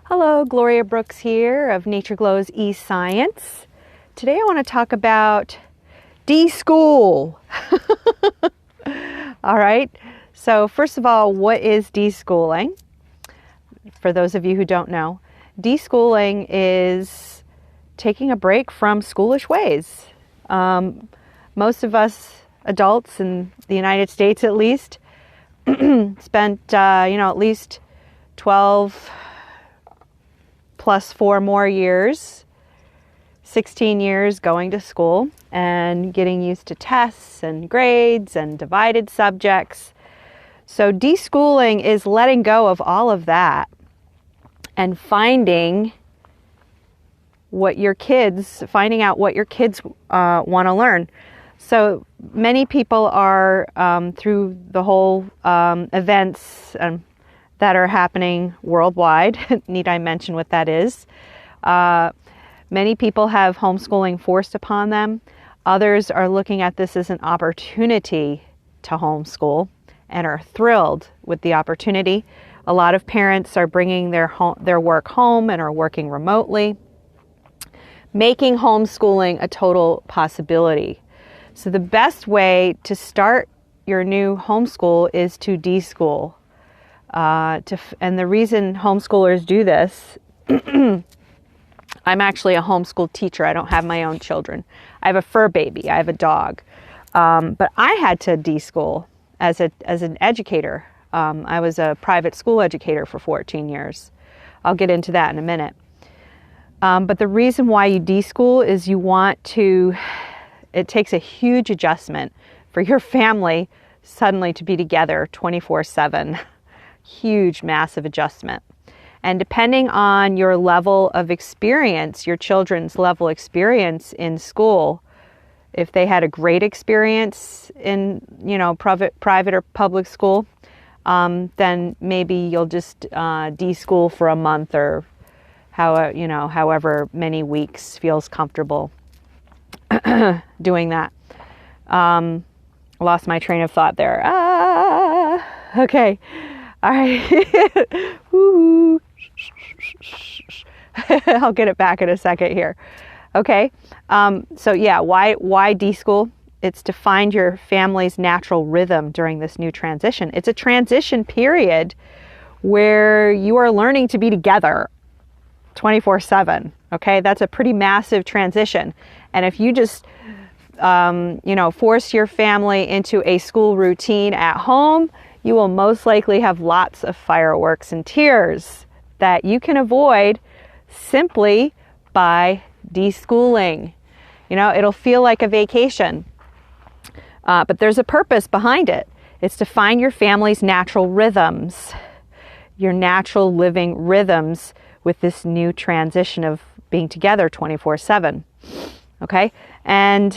Hello, Gloria Brooks here of Nature Glow's eScience. Today I want to talk about deschool. All right, so first of all, what is deschooling? For those of you who don't know, deschooling is taking a break from schoolish ways. Most of us adults in the United States at least spent at least 12 plus 4 more years, 16 years going to school and getting used to tests and grades and divided subjects. So deschooling is letting go of all of that and finding out what your kids want to learn. So many people are through the whole events that are happening worldwide. Need I mention what that is? Many people have homeschooling forced upon them. Others are looking at this as an opportunity to homeschool and are thrilled with the opportunity. A lot of parents are bringing their work home and are working remotely, making homeschooling a total possibility. So the best way to start your new homeschool is to deschool. And the reason homeschoolers do this, I'm actually a homeschool teacher. I don't have my own children. I have a fur baby. I have a dog. But I had to deschool as an educator. I was a private school educator for 14 years. I'll get into that in a minute. But the reason why you deschool is it takes a huge adjustment for your family suddenly to be together 24/7. Huge, massive adjustment. And depending on your level of experience, your children's level of experience in school, if they had a great experience in, private or public school, then maybe you'll just deschool for a month or however many weeks feels comfortable doing that. Lost my train of thought there. Okay. All right. I'll get it back in a second here. Okay. So yeah, why deschool? It's to find your family's natural rhythm during this new transition. It's a transition period where you are learning to be together 24/7. Okay. That's a pretty massive transition. And if you just, force your family into a school routine at home, you will most likely have lots of fireworks and tears that you can avoid simply by deschooling. It'll feel like a vacation, but there's a purpose behind it. It's to find your family's natural rhythms, your natural living rhythms with this new transition of being together 24/7. Okay? And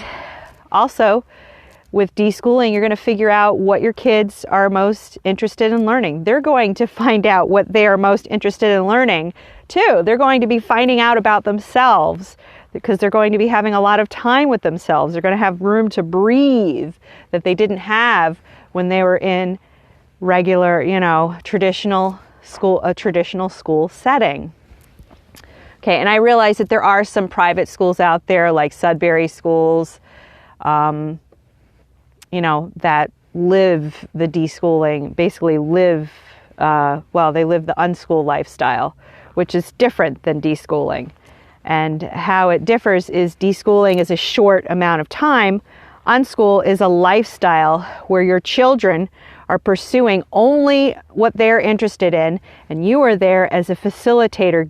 also, with deschooling, you're going to figure out what your kids are most interested in learning. They're going to find out what they are most interested in learning, too. They're going to be finding out about themselves because they're going to be having a lot of time with themselves. They're going to have room to breathe that they didn't have when they were in regular, traditional school setting. Okay, and I realize that there are some private schools out there like Sudbury schools, that live the deschooling, basically they live the unschool lifestyle, which is different than deschooling. And how it differs is deschooling is a short amount of time. Unschool is a lifestyle where your children are pursuing only what they're interested in, and you are there as a facilitator,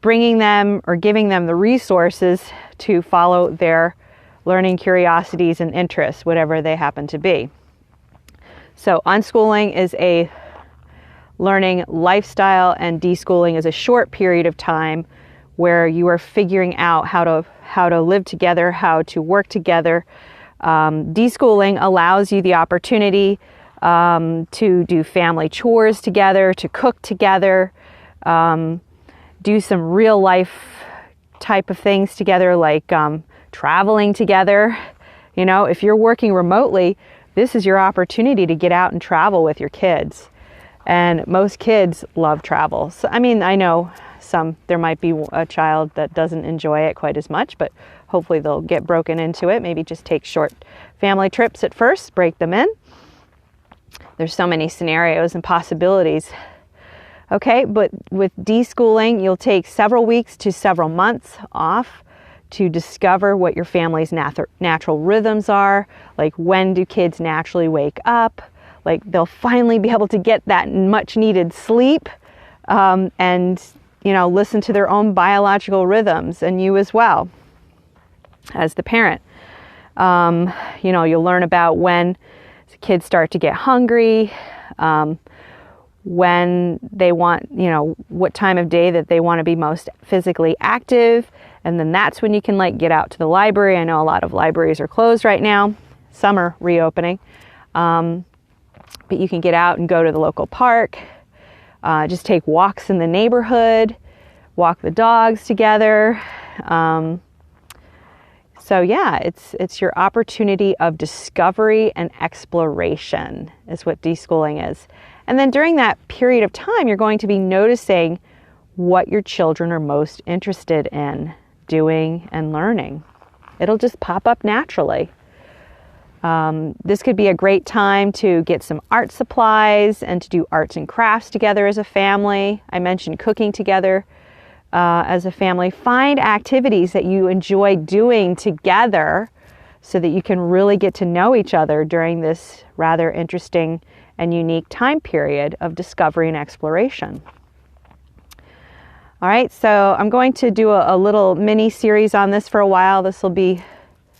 bringing them or giving them the resources to follow their learning curiosities and interests, whatever they happen to be. So unschooling is a learning lifestyle, and deschooling is a short period of time where you are figuring out how to live together, how to work together. Deschooling allows you the opportunity to do family chores together, to cook together, do some real life type of things together, like traveling together. If you're working remotely, this is your opportunity to get out and travel with your kids. And most kids love travel. So, I know There might be a child that doesn't enjoy it quite as much, but hopefully they'll get broken into it. Maybe just take short family trips at first, break them in. There's so many scenarios and possibilities. Okay, but with deschooling, you'll take several weeks to several months off to discover what your family's natural rhythms are. Like, when do kids naturally wake up? Like, they'll finally be able to get that much needed sleep, and, you know, listen to their own biological rhythms, and you as well as the parent. You know, you'll learn about when kids start to get hungry, when they want, you know, what time of day that they want to be most physically active. And then that's when you can, like, get out to the library. I know a lot of libraries are closed right now. Some are reopening. But you can get out and go to the local park, just take walks in the neighborhood, walk the dogs together. So yeah, it's your opportunity of discovery and exploration is what deschooling is. And then during that period of time, you're going to be noticing what your children are most interested in doing and learning. It'll just pop up naturally. This could be a great time to get some art supplies and to do arts and crafts together as a family. I mentioned cooking together as a family. Find activities that you enjoy doing together so that you can really get to know each other during this rather interesting and unique time period of discovery and exploration. All right, so I'm going to do a little mini series on this for a while. This will be,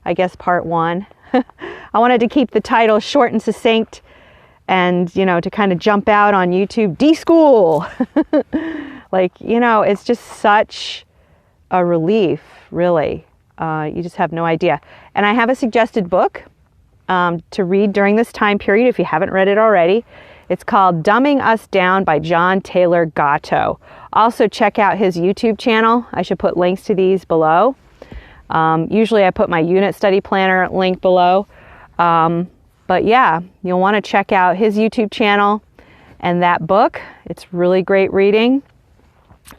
I guess, part 1. I wanted to keep the title short and succinct and, you know, to kind of jump out on YouTube, Deschool. Like, you know, it's just such a relief, really. You just have no idea. And I have a suggested book to read during this time period if you haven't read it already. It's called Dumbing Us Down by John Taylor Gatto. Also check out his YouTube channel. I should put links to these below. Usually I put my unit study planner link below. But yeah, you'll want to check out his YouTube channel and that book. It's really great reading.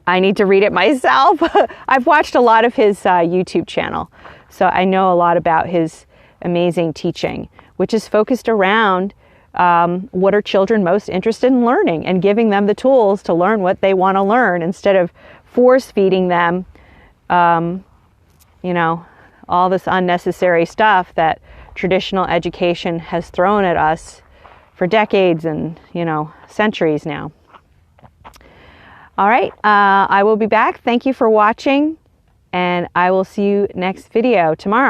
I need to read it myself. I've watched a lot of his YouTube channel, so I know a lot about his amazing teaching, which is focused around what are children most interested in learning and giving them the tools to learn what they want to learn instead of force feeding them, you know, all this unnecessary stuff that traditional education has thrown at us for decades and, you know, centuries now. All right, I will be back. Thank you for watching, and I will see you next video tomorrow.